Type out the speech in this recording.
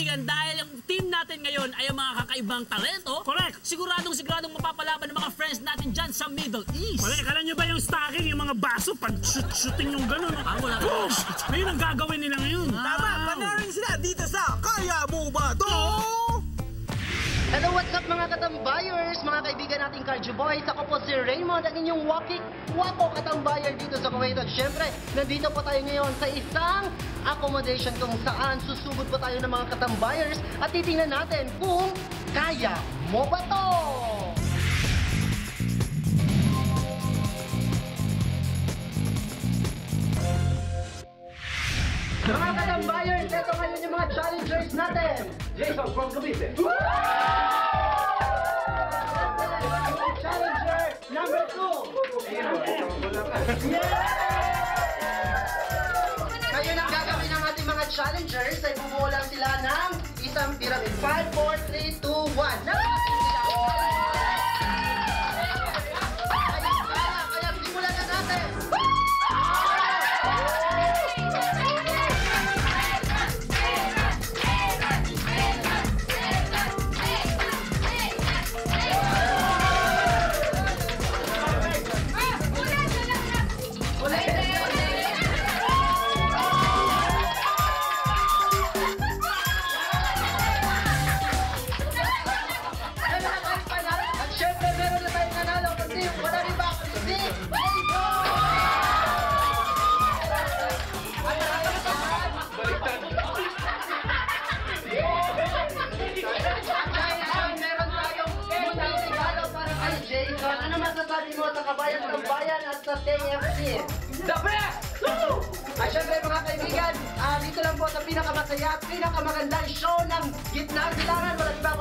kaibigan, dahil yung team natin ngayon ay ang mga kakaibang talento. Correct. Siguradong mapapalaban ng mga friends natin dyan sa Middle East. Correct. Kala nyo ba yung stocking, yung mga baso, pag-shooting yung gano'n? Wala ka. Ayun ang gagawin nila ngayon. Tama, panoorin sila dito sa Kaya Mo Ba To? Hello, what's up mga katambayers, mga kaibigan nating Cardio Boys. Ako po si Raymond, ang inyong wapo katambayer dito sa Kuwait. At syempre, nandito po tayo ngayon sa isang accommodation kung saan susugod po tayo ng mga katambayers at titingnan natin kung kaya mo ba to? Mga katambayers, ito ngayon yung mga challengers natin. Jason from Cavite. Challenger number 2. Ngayon ang gagawin ng ating mga challengers ay bumuo lang sila ng isang pyramid. 5, 4, 3, 2, 1. Kaya simulan na natin. Ano masasabi mo sa kabayan ng bayan at sa KFC? The best! At syempre mga kaibigan, dito lang po sa pinakamasaya at pinakamagandang show ng Gitna ng Silangan. Walang iba